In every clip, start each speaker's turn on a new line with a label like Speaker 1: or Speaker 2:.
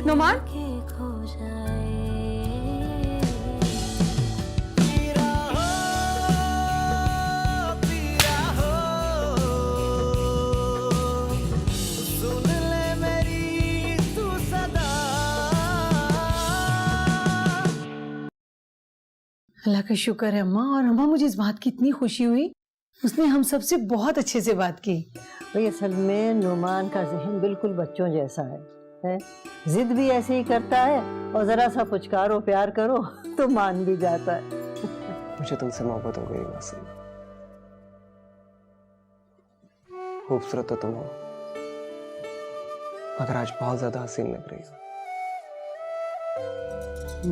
Speaker 1: नुमान,
Speaker 2: खो जाए।
Speaker 1: अल्लाह का शुक्र है अम्मा। और अम्मा, मुझे इस बात की इतनी खुशी हुई, उसने हम सबसे बहुत अच्छे से बात की।
Speaker 3: भाई असल में नुमान का जहन बिल्कुल बच्चों जैसा है? जिद भी ऐसे ही करता है और जरा सा पुचकारो प्यार करो तो मान भी जाता है।
Speaker 4: मुझे तुमसे मोहब्बत हो गई मासूम। खूबसूरत तो तुम हो, मगर आज बहुत ज्यादा हसीन लग रही हो।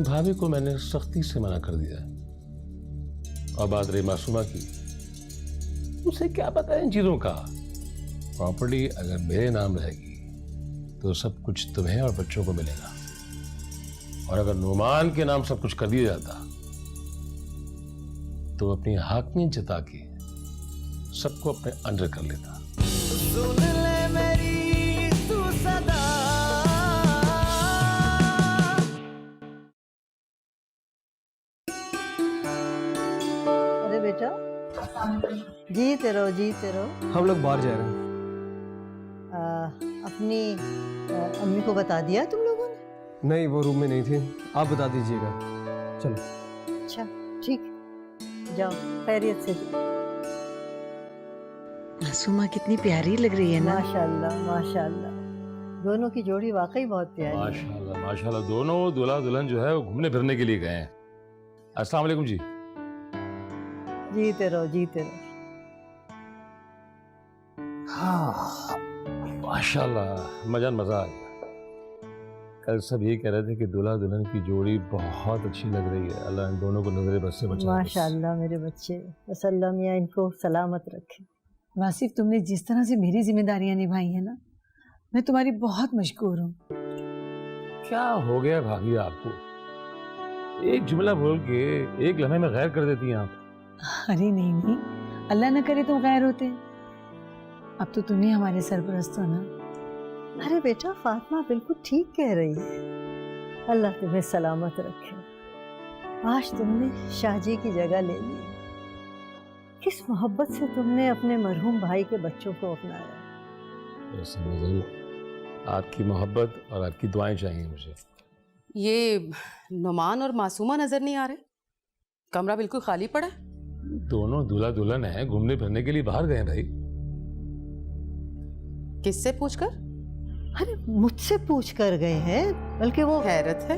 Speaker 5: भाभी को मैंने सख्ती से मना कर दिया है। और बात रही मासूमा की, उसे क्या पता है इन चीजों का। प्रॉपर्टी अगर मेरे नाम रहेगी तो सब कुछ तुम्हें और बच्चों को मिलेगा, और अगर नुमान के नाम सब कुछ कर दिया जाता तो अपनी हाकमियत जता के सबको अपने अंडर कर लेता।
Speaker 6: सुन ले मेरी तू सदा।
Speaker 3: अरे बेटा, जीते रहो जीते रहो।
Speaker 4: हम लोग बाहर जा रहे हैं।
Speaker 3: अपनी अम्मी को बता दिया तुम लोगों ने?
Speaker 4: नहीं, वो रूम में नहीं थी, आप बता दीजिएगा। चलो।
Speaker 3: अच्छा ठीक, जाओ खैरियत से जाओ।
Speaker 7: मासूमा कितनी प्यारी लग रही है ना।
Speaker 3: माशाल्लाह माशाल्लाह, दोनों की जोड़ी वाकई बहुत प्यारी है।
Speaker 5: माशाल्लाह माशाल्लाह, दोनों दूल्हा दुल्हन जो है वो घूमने फिरने के लिए गए हैं। अस्सलाम वालेकुम जी।
Speaker 3: जीते रहो जीते रहो।
Speaker 5: हाँ माशाल्लाह, मजा आ गया। कल सब यही कह रहे थे कि दूल्हा दुल्हन की जोड़ी बहुत अच्छी लग रही है। अल्लाह इन दोनों को नजरे बस से बचाए।
Speaker 3: माशाल्लाह मेरे बच्चे, बस अल्लाह मियां इनको सलामत रखे।
Speaker 1: वासिफ, तुमने जिस तरह से मेरी जिम्मेदारियां निभाई है ना, मैं तुम्हारी बहुत मशकूर हूँ।
Speaker 5: क्या हो गया भाभी आपको? एक जुमला बोल के एक लम्हे में गैर कर देती हैं आप।
Speaker 1: अरे नहीं नहीं, अल्लाह न करे तुम गैर होते। अब तो तुम ही हमारे सरपरस्त हो ना।
Speaker 3: अरे बेटा, फातिमा बिल्कुल ठीक कह रही है। अल्लाह तुम्हें सलामत रखे। आज तुमने शाहजी की जगह ले ली। किस मोहब्बत से तुमने अपने मरहूम भाई के बच्चों को अपनाया।
Speaker 5: आपकी मोहब्बत और आपकी दुआएं चाहिए मुझे।
Speaker 8: ये नुमान और मासूमा नजर नहीं आ रहे? कमरा बिल्कुल खाली पड़ा है।
Speaker 5: दोनों दूल्हा दुल्हन है, घूमने फिरने के लिए बाहर गए भाई।
Speaker 8: किससे पूछकर?
Speaker 3: अरे मुझसे पूछ कर गए हैं, बल्कि वो
Speaker 8: हैरत है,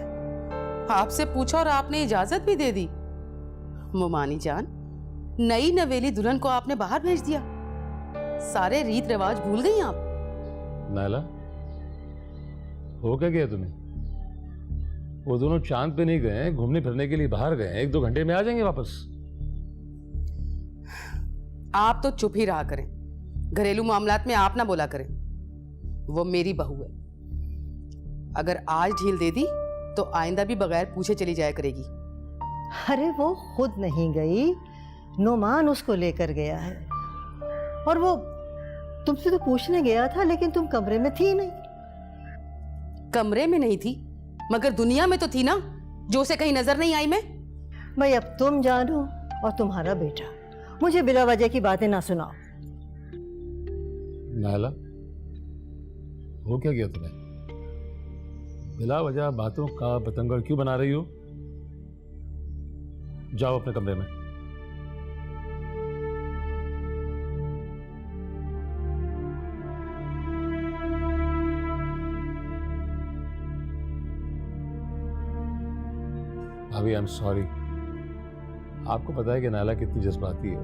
Speaker 8: आपसे पूछा और आपने इजाजत भी दे दी। मोमानी जान, नई नवेली दुल्हन को आपने बाहर भेज दिया। सारे रीत रिवाज भूल गई आप।
Speaker 5: नाला, हो क्या गया तुम्हें? वो दोनों चांद पे नहीं गए, घूमने फिरने के लिए बाहर गए। 1-2 घंटे में आ जाएंगे वापस।
Speaker 8: आप तो चुप ही रहा करें। घरेलू मामलात में आप ना बोला करें। वो मेरी बहू है, अगर आज ढील दे दी तो आइंदा भी बगैर पूछे चली जाया करेगी।
Speaker 3: अरे वो खुद नहीं गई, नुमान उसको लेकर गया है। और वो तुमसे तो पूछने गया था, लेकिन तुम कमरे में थी नहीं।
Speaker 8: कमरे में नहीं थी, मगर दुनिया में तो थी ना, जो उसे कहीं नजर नहीं आई मैं।
Speaker 3: भाई अब तुम जानो और तुम्हारा बेटा, मुझे बिला वजह की बातें ना सुनाओ।
Speaker 5: नाला, हो क्या गया तुम्हें? बिला वजह बातों का बतंगड़ क्यों बना रही हो? जाओ अपने कमरे में। भाभी, आई एम सॉरी। आपको पता है कि नाला कितनी जज्बाती है।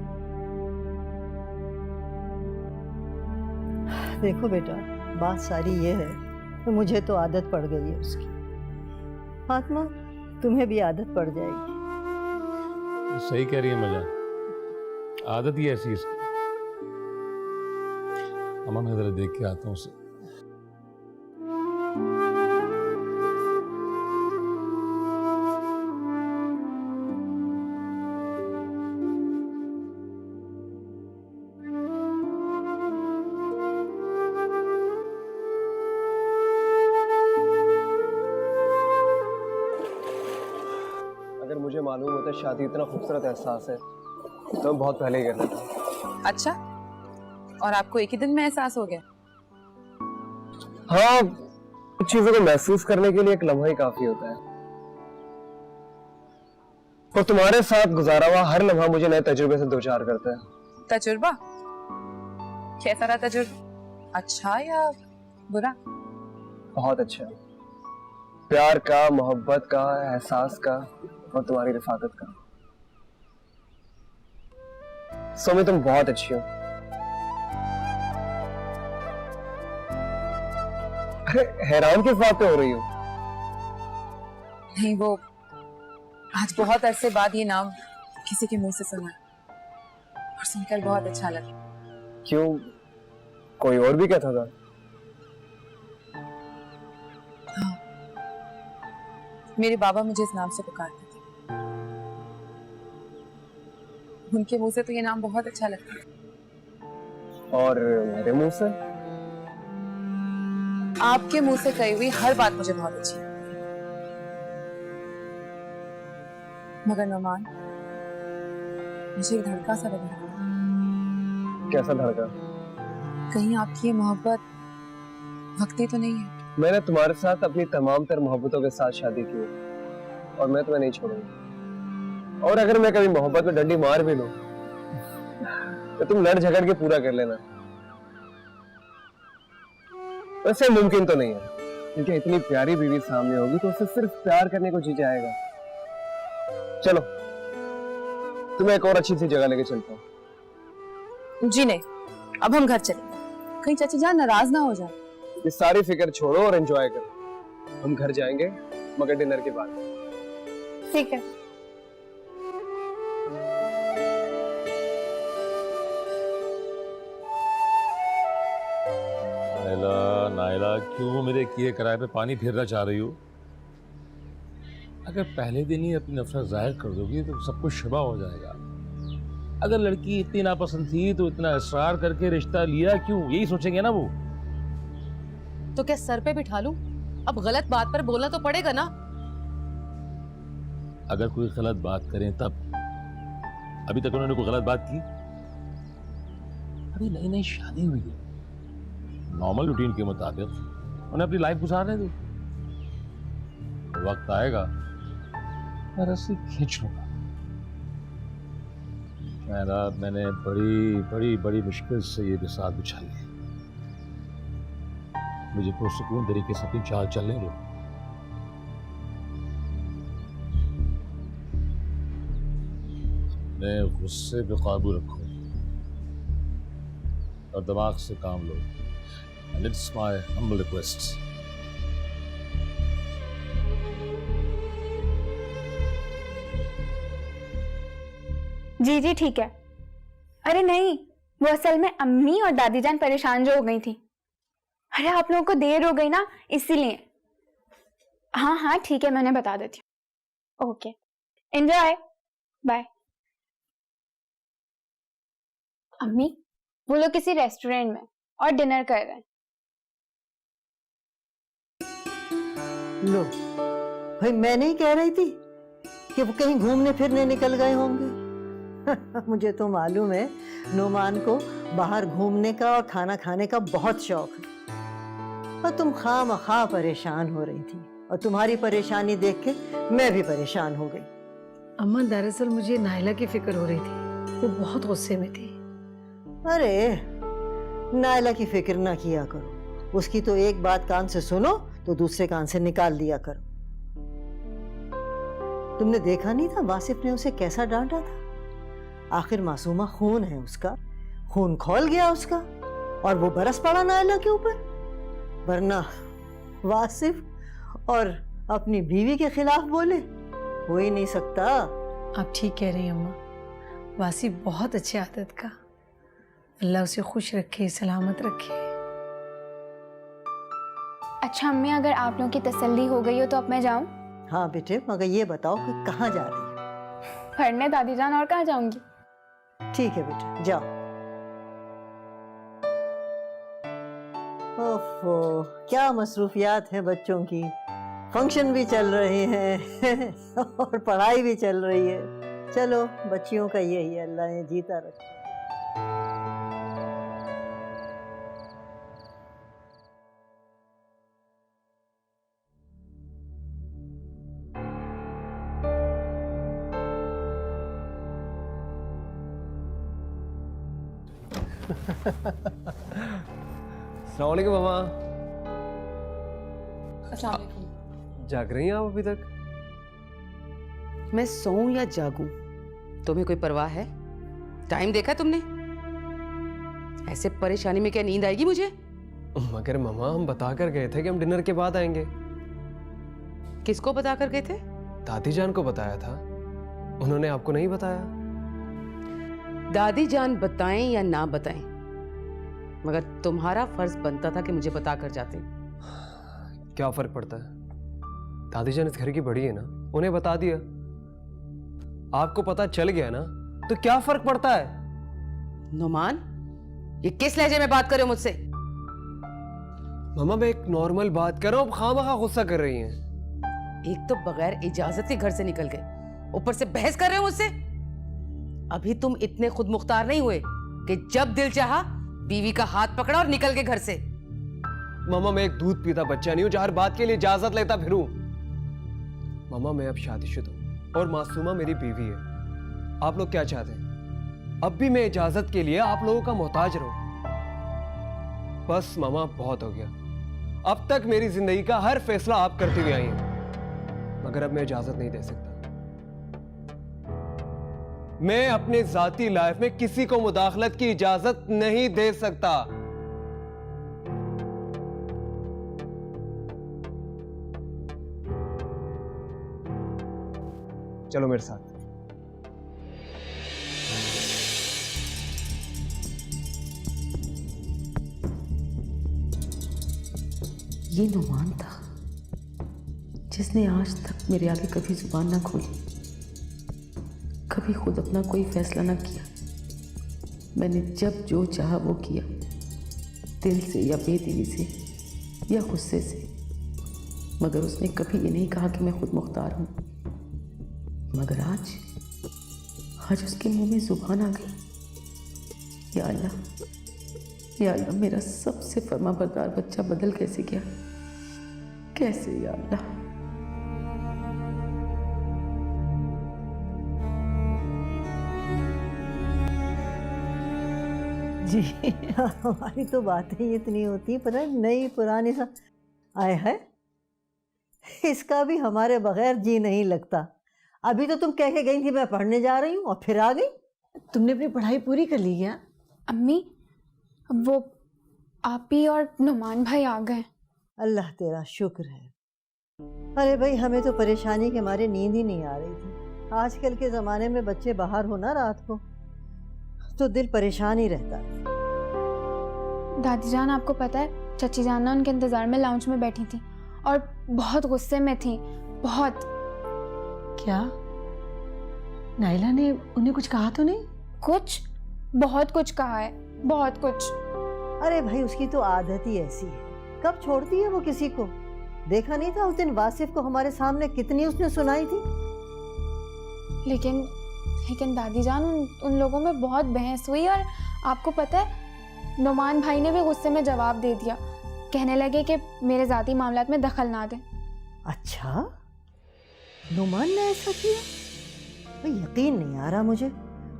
Speaker 3: देखो बेटा, बात सारी ये है कि मुझे तो आदत पड़ गई है उसकी। फातिमा, तुम्हें भी आदत पड़ जाएगी।
Speaker 5: सही कह रही है मजा, आदत ही ऐसी इसकी। अम्मा, मैं जरा देख के आता हूँ उसे।
Speaker 4: मालूम होता शादी इतना खूबसूरत एहसास है तो मैं बहुत पहले ही कर लेता।
Speaker 9: अच्छा, और आपको एक ही दिन में एहसास हो गया?
Speaker 4: हाँ, कुछ चीजों को महसूस करने के लिए एक लम्हा ही काफी होता है, और तुम्हारे साथ गुजारा हुआ हर लम्हा मुझे नए तजुर्बे से दो चार करता है।
Speaker 9: तजुर्बा? कैसा रहा तजुर्बा? अच्छा या बुरा?
Speaker 4: बहुत अच्छा, प्यार का, मोहब्बत का, एहसास का और तुम्हारी रिफाकत का। सोमी तुम बहुत अच्छी हो। अरे हैरान किस बात पे हो रही हो?
Speaker 9: नहीं, वो आज बहुत अरसे बाद ये नाम किसी के मुंह से सुना और सुनकर बहुत अच्छा लगा।
Speaker 4: क्यों, कोई और भी कहता था?
Speaker 9: मेरे बाबा मुझे इस नाम से पुकारते थे, उनके मुंह से तो ये नाम बहुत अच्छा लगता है।
Speaker 4: और मेरे मुंह से?
Speaker 9: आपके मुंह से कही हुई हर बात मुझे बहुत अच्छी लगती है। मगर नोमान, मुझे एक धड़का सा लग रहा है।
Speaker 4: कैसा धड़का?
Speaker 9: कहीं आपकी ये मोहब्बत वक्ती तो नहीं है?
Speaker 4: मैंने तुम्हारे साथ अपनी तमाम तर मोहब्बतों के साथ शादी की और मैं तुम्हें नहीं छोड़ूंगा। और अगर मैं कभी मोहब्बत में डंडी मार भी लूं तो तुम लड़ झगड़ के पूरा कर लेना। वैसे मुमकिन तो नहीं है, क्योंकि इतनी प्यारी बीवी सामने होगी तो उसे सिर्फ प्यार करने को जी जाएगा। चलो तुम्हें एक और अच्छी सी जगह लेके चलता हूँ।
Speaker 9: जी नहीं, अब हम घर चलेंगे, कहीं चाची जान नाराज ना हो जाए।
Speaker 4: ये सारी फिक्र छोड़ो और एंजॉय करो। हम घर जाएंगे मगर डिनर के बाद।
Speaker 10: ठीक है।
Speaker 5: नायला, नायला, क्यों मेरे किए कराए पे पानी फेरना चाह रही हो? अगर पहले दिन ही अपनी नफरत जाहिर कर दोगी तो सब कुछ शुबा हो जाएगा। अगर लड़की इतनी नापसंद थी तो इतना इसरार करके रिश्ता लिया क्यों, यही सोचेंगे ना वो।
Speaker 8: तो क्या सर पे बिठा लूं? अब गलत बात पर बोलना तो पड़ेगा ना।
Speaker 5: अगर कोई गलत बात करें तब? अभी तक उन्होंने कोई गलत बात की? अभी नई नई शादी हुई है, नॉर्मल रूटीन के मुताबिक उन्हें अपनी लाइफ गुजारने दो। वक्त आएगा मैं रस्सी खींच लूंगा। मैंने बड़ी बड़ी बड़ी मुश्किल से ये बिसात बिछाई है। मुझे पुरसुकून तरीके से अपनी चाल चलने दो। अपने गुस्से पे काबू रखो और दिमाग से काम लो। And it's my humble request.
Speaker 10: जी जी ठीक है। अरे नहीं, वो असल में अम्मी और दादी जान परेशान जो हो गई थी। अरे आप लोगों को देर हो गई ना, इसीलिए। हाँ हाँ ठीक है, मैंने बता देती हूँ। Okay, enjoy, bye. अम्मी, वो लोग किसी रेस्टोरेंट में और डिनर कर रहे हैं।
Speaker 3: लो भाई, मैं नहीं कह रही थी कि वो कहीं घूमने फिरने निकल गए होंगे। मुझे तो मालूम है नोमान को बाहर घूमने का और खाना खाने का बहुत शौक है, और तुम खामखा परेशान हो रही थी, और तुम्हारी परेशानी देख के मैं भी परेशान हो गई।
Speaker 1: अम्मा, दरअसल मुझे नायला की फिक्र हो रही थी, वो बहुत गुस्से में थी।
Speaker 3: अरे नायला की फिक्र ना किया करो, उसकी तो एक बात कान से सुनो तो दूसरे कान से निकाल दिया करो। तुमने देखा नहीं था वासिफ ने उसे कैसा डांटा था? आखिर मासूमा खून है उसका, खून खौल गया उसका, और वो बरस पड़ा नायला के ऊपर। वरना वासिफ और अपनी बीवी के खिलाफ बोले, हो ही नहीं सकता।
Speaker 1: आप ठीक कह रही हैं अम्मा, वासिफ बहुत अच्छे आदत का, अल्लाह उसे खुश रखे, सलामत रखे।
Speaker 10: अच्छा अम्मी, अगर आप लोगों की तसल्ली हो गई हो तो अब मैं जाऊं?
Speaker 3: हाँ बेटे, मगर ये बताओ कि कहाँ जा रही हो?
Speaker 10: पढ़ने दादी जान, और कहाँ जाऊंगी।
Speaker 3: ठीक है बेटे, जाओ। ओफो, क्या मसरूफियात है बच्चों की। फंक्शन भी चल रहे हैं और पढ़ाई भी चल रही है। चलो बच्चियों का यही है, अल्लाह ने जीता रखा।
Speaker 4: अस्सलाम वालेकुम मामा।
Speaker 8: अस्सलाम वालेकुम।
Speaker 4: जाग रही हैं आप अभी तक?
Speaker 8: मैं सोऊं या जागूं, तुम्हें कोई परवाह है? टाइम देखा तुमने? ऐसे परेशानी में क्या नींद आएगी मुझे?
Speaker 4: मगर मामा हम बता कर गए थे कि हम डिनर के बाद आएंगे।
Speaker 8: किसको बता कर गए थे?
Speaker 4: दादी जान को बताया था, उन्होंने आपको नहीं बताया?
Speaker 8: दादी जान बताएं या ना बताएं, मगर तुम्हारा फर्ज बनता था कि मुझे बता कर जाते।
Speaker 4: क्या फर्क पड़ता है? दादी जान इस घर की बड़ी है ना, उन्हें बता दिया। आपको पता चल गया ना, तो क्या फर्क पड़ता है?
Speaker 8: नुमान, ये किस लहजे में बात कर रहे हो मुझसे?
Speaker 4: मामा मैं एक नॉर्मल बात कर रहा हूँ, आप खामखा गुस्सा कर रही हैं।
Speaker 8: एक तो बगैर इजाजत के घर से निकल गए, ऊपर से बहस कर रहे हो मुझसे। अभी तुम इतने खुद मुख्तार नहीं हुए कि जब दिल चाहा बीवी का हाथ पकड़ा और निकल के घर से।
Speaker 4: मामा मैं एक दूध पीता बच्चा नहीं हूं जो हर बात के लिए इजाजत लेता फिरूं। मामा मैं अब शादीशुदा हूं और मासूमा मेरी बीवी है। आप लोग क्या चाहते हैं? अब भी मैं इजाजत के लिए आप लोगों का मोहताज रहूं? बस मामा बहुत हो गया। अब तक मेरी जिंदगी का हर फैसला आप करती हुई आई हैं, मगर अब मैं इजाजत नहीं दे सकता। मैं अपने जाती लाइफ में किसी को मुदाखलत की इजाजत नहीं दे सकता। चलो मेरे साथ।
Speaker 8: ये नुमान था जिसने आज तक मेरे आगे कभी जुबान ना खोली, कभी खुद अपना कोई फैसला ना किया। मैंने जब जो चाहा वो किया, दिल से या बेदिली से या गुस्से से, मगर उसने कभी ये नहीं कहा कि मैं खुद मुख्तार हूँ। मगर आज उसके मुंह में जुबान आ गई। या अल्लाह, मेरा सबसे फर्माबरदार बच्चा बदल कैसे गया? कैसे या अल्लाह?
Speaker 3: जी हमारी तो बातें ही इतनी होती, पता है नई पुरानी सा आए है। इसका भी हमारे बगैर जी नहीं लगता। अभी तो तुम कह के गई थी मैं पढ़ने जा रही हूँ और फिर आ गई।
Speaker 1: तुमने अपनी पढ़ाई पूरी कर ली क्या?
Speaker 10: अम्मी, वो आप ही और नुमान भाई आ गए।
Speaker 3: अल्लाह तेरा शुक्र है। अरे भाई हमें तो परेशानी के मारे नींद ही नहीं आ रही थी। आजकल के ज़माने में बच्चे बाहर हो ना रात को तो दिल परेशान ही रहता है।
Speaker 10: दादी जान, आपको पता है चची जान ना उनके इंतजार में लाउंज में बैठी थी और बहुत गुस्से में थी, बहुत।
Speaker 1: क्या नाइला ने उन्हें कुछ कहा तो नहीं?
Speaker 10: कुछ, बहुत कुछ कहा है, बहुत कुछ।
Speaker 3: अरे भाई उसकी तो आदत ही ऐसी है, कब छोड़ती है वो किसी को। देखा नहीं था उस दिन वासिफ को हमारे सामने कितनी उसने सुनाई थी।
Speaker 10: लेकिन दादी जान उन लोगों में बहुत बहस हुई और आपको पता है नुमान भाई ने भी गुस्से में जवाब दे दिया, कहने लगे कि मेरे जाती मामलात में दखल ना दें।
Speaker 3: अच्छा, नुमान ने ऐसा किया? भाई यकीन नहीं आ रहा मुझे।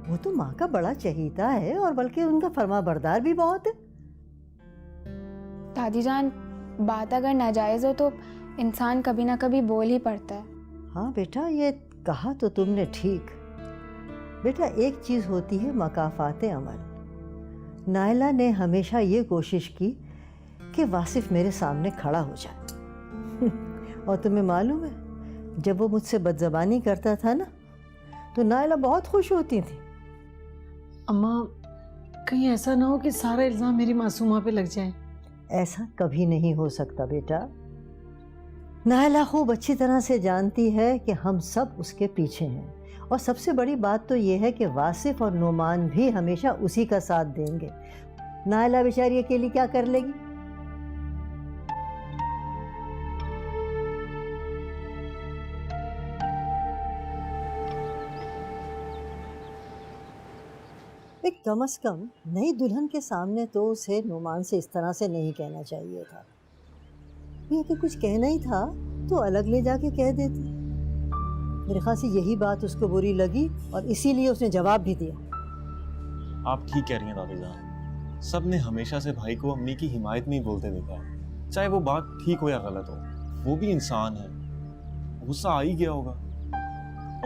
Speaker 3: वो तो माँ का बड़ा चहीता है और बल्कि उनका फरमाबरदार भी बहुत है।
Speaker 10: दादी जान, बात अगर नाजायज हो तो इंसान कभी ना कभी बोल ही पड़ता है।
Speaker 3: हाँ बेटा, ये कहा तो तुमने ठीक। बेटा एक चीज होती है मकाफाते अमल। नायला ने हमेशा ये कोशिश की कि वासिफ मेरे सामने खड़ा हो जाए और तुम्हें मालूम है जब वो मुझसे बदजबानी करता था ना तो नायला बहुत खुश होती थी।
Speaker 1: अम्मा, कहीं ऐसा ना हो कि सारा इल्जाम मेरी मासूमा पे लग जाए।
Speaker 3: ऐसा कभी नहीं हो सकता बेटा। नायला खूब अच्छी तरह से जानती है कि हम सब उसके पीछे हैं और सबसे बड़ी बात तो ये है कि वासिफ और नुमान भी हमेशा उसी का साथ देंगे। नायला बेचारी अकेली क्या कर लेगी। कम से कम नई दुल्हन के सामने तो उसे नुमान से इस तरह से नहीं कहना चाहिए था। ये अगर कुछ कहना ही था तो अलग ले जाके कह देती। मेरे ख्याल से यही बात उसको बुरी लगी और इसीलिए उसने जवाब भी दिया।
Speaker 11: आप ठीक कह रही हैं दादी जान, सब ने हमेशा से भाई को अम्मी की हिमायत में ही बोलते देखा है, चाहे वो बात ठीक हो या गलत हो। वो भी इंसान है, गुस्सा आ ही गया होगा।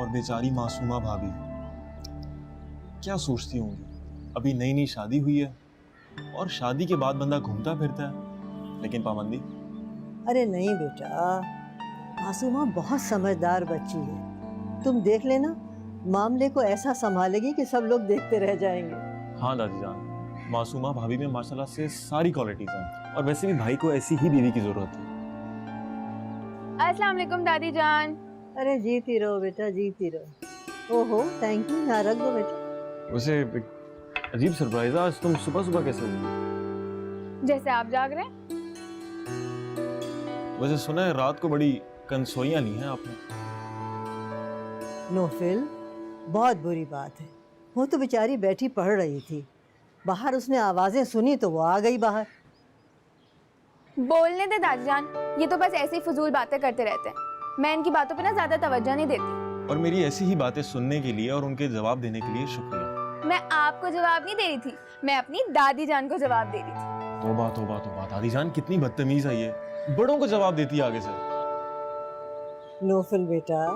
Speaker 11: और बेचारी मासूमा भाभी क्या सोचती होंगी, अभी नई नई शादी हुई है और शादी के बाद बंदा घूमता फिरता है, लेकिन पाबंदी।
Speaker 3: अरे नहीं बेटा, मासूमा बहुत समझदार बच्ची है। तुम देख लेना, मामले को ऐसा संभालेगी कि सब लोग देखते रह जाएंगे।
Speaker 11: हाँ दादी जान, मासूमा भाभी में माशाल्लाह से सारी क्वालिटीज हैं, और वैसे भी भाई को ऐसी ही बीवी की जरूरत है।
Speaker 10: अस्सलाम वालेकुम दादी जान।
Speaker 3: अरे जीती रहो बेटा, जीती रहो। ओहो थैंक यू, यहाँ रख दो बेटा।
Speaker 11: वैसे अजीब सरप्राइज है, आज तुम सुबह सुबह कैसे हुई?
Speaker 10: जैसे आप जाग रहे हैं।
Speaker 11: वैसे सुना है रात को बड़ी कंसोइयां ली हैं आपने।
Speaker 3: नोफिल, बहुत बुरी बात है। वो तो बेचारी बैठी पढ़ रही थी, बाहर उसने आवाजें सुनी तो वो आ गई बाहर।
Speaker 10: बोलने दे दादी जान, ये तो बस ऐसे ही फजूल बातें करते रहते हैं। मैं इनकी बातों पे ना ज्यादा तवज्जो नहीं देती।
Speaker 11: और मेरी ऐसी ही बातें सुनने के लिए और उनके जवाब देने के लिए शुक्रिया।
Speaker 10: मैं आपको जवाब नहीं दे रही थी, मैं अपनी दादी जान को जवाब दे रही थी।
Speaker 11: तौबा तौबा तौबा, दादी जान कितनी बदतमीज है ये, बड़ों को जवाब देती है आगे से।
Speaker 3: नोफिल बेटा,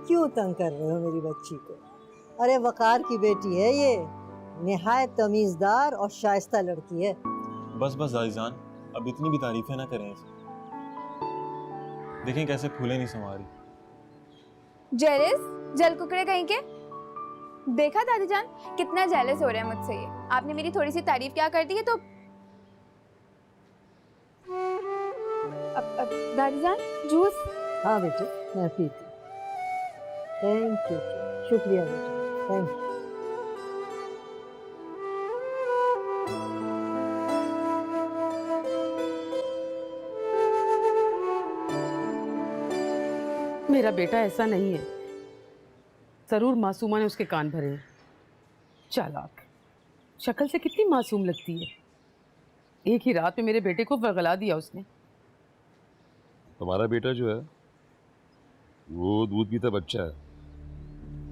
Speaker 3: क्यों तंग कर रहे हो मेरी बच्ची को? अरे वकार की बेटी है ये, निहायत तमीजदार और शाइस्ता लड़की है।
Speaker 11: बस बस दादी जान, अब इतनी भी तारीफें ना करें इसे। देखें कैसे फूले नहीं समा रही।
Speaker 10: जेलस, जल कुकड़े कहीं के। देखा दादी जान, कितना जेलस हो रहे हैं मुझसे ये। आपने मेरी थोड़ी सी तारीफ क्या कर दी है तो अब दादी जान जूस।
Speaker 3: हाँ बेटे, मैं पीती। थैंक यू, शुक्रिया बेटा, थैंक यू।
Speaker 8: मेरा बेटा ऐसा नहीं है। जरूर मासूमा ने उसके कान भरे हैं। चालाक, शक्ल से कितनी मासूम लगती है। एक ही रात में मेरे बेटे को वर्गला दिया उसने।
Speaker 5: तुम्हारा बेटा जो है वो दूध पीता बच्चा है,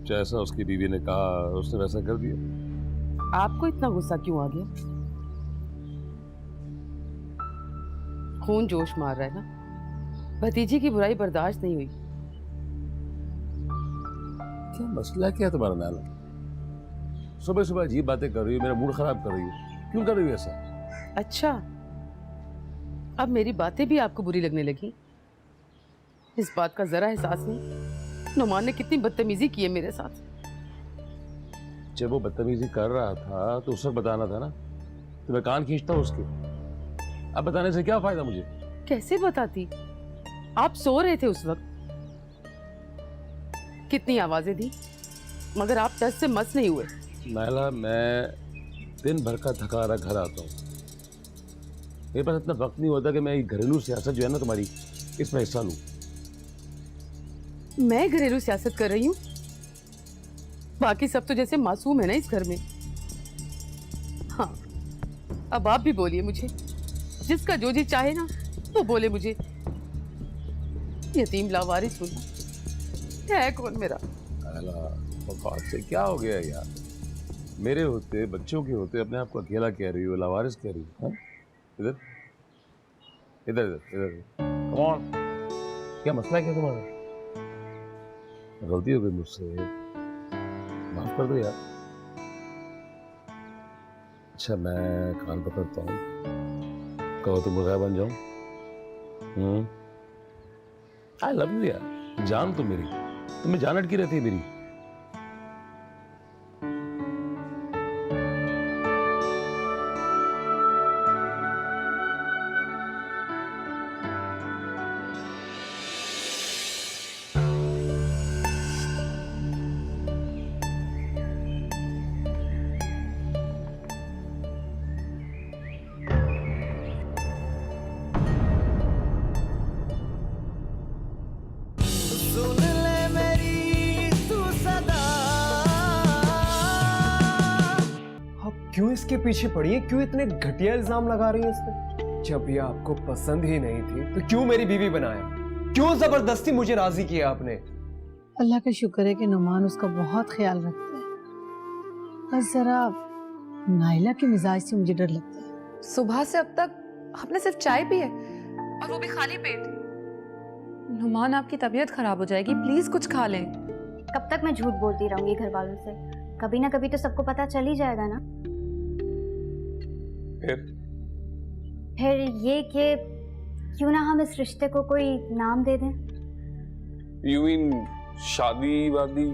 Speaker 5: जैसा उसकी बीवी ने कहा उसने वैसा कर दिया।
Speaker 8: आपको इतना गुस्सा क्यों आ गया? खून जोश मार रहा है ना। भतीजी की बुराई बर्दाश्त नहीं हुई।
Speaker 5: क्या मसला क्या है तुम्हारा नाला? सुबह सुबह अजीब बातें कर रही हो, मेरा मूड खराब कर रही हो। क्यों कर रही हो ऐसा?
Speaker 8: अच्छा, अब मेरी बातें भी आपको बुरी लगने लगी? इस बात का जरा एहसास नहीं नुमान ने कितनी बदतमीजी की है मेरे साथ।
Speaker 5: जब वो बदतमीजी कर रहा था तो उस वक्त बताना था ना, तो मैं कान खींचता उसके। अब बताने से क्या फायदा मुझे?
Speaker 8: कैसे बताती? आप सो रहे थे उस वक्त। कितनी आवाजें दी, मगर आप टच से मस नहीं हुए।
Speaker 5: नाला, मैं दिन भर का थका हारा घर आता हूँ। मेरे पास इतना वक्त नहीं होता कि मैं घरेलू सियासत जो है ना तुम्हारी, इसमें हिस्सा लूं।
Speaker 8: मैं घरेलू सियासत कर रही हूँ? बाकी सब तो जैसे मासूम है ना इस घर में। हाँ, अब आप भी बोलिए मुझे। जिसका जो जी चाहे ना वो बोले मुझे। यतीम लावारिस हूँ है कौन मेरा?
Speaker 5: बात से क्या हो गया यार? मेरे होते, बच्चों के होते अपने आप को अकेला कह रही हो, लावारिस कह रही हो। इधर इधर इधर इधर, कम ऑन। क्या मसला है क्या तुम्हारा? गलती हो गई मुझसे, माफ कर दो यार। अच्छा, मैं कान पकड़ता हूँ, कहो तो मुर्गा बन जाऊं। आई लव यू यार, जान तो मेरी, तुम्हें जान अटकी रहती है मेरी।
Speaker 6: सुन ले मेरी तू
Speaker 4: किसके पीछे पड़ी है? क्यों इतने घटिया इल्जाम लगा रही है इस पे? जब ये आपको पसंद ही नहीं थी तो क्यों मेरी बीवी बनाया? क्यों जबरदस्ती मुझे राजी किया आपने?
Speaker 1: अल्लाह का शुक्र है कि नुमान उसका बहुत ख्याल रखता है। बस जरा नाइला के मिजाज से मुझे डर लगता है।
Speaker 9: सुबह से अब तक आपने सिर्फ चाय पी है और वो भी खाली पेट। नुमान, आपकी तबीयत खराब हो जाएगी, प्लीज कुछ खा लें।
Speaker 10: कब तक मैं झूठ बोलती रहूंगी घर वालों से? कभी ना कभी तो सबको पता चल ही जाएगा ना। फिर ये कि क्यों ना हम इस रिश्ते को कोई नाम दे दें?
Speaker 11: यू मीन शादी वादी?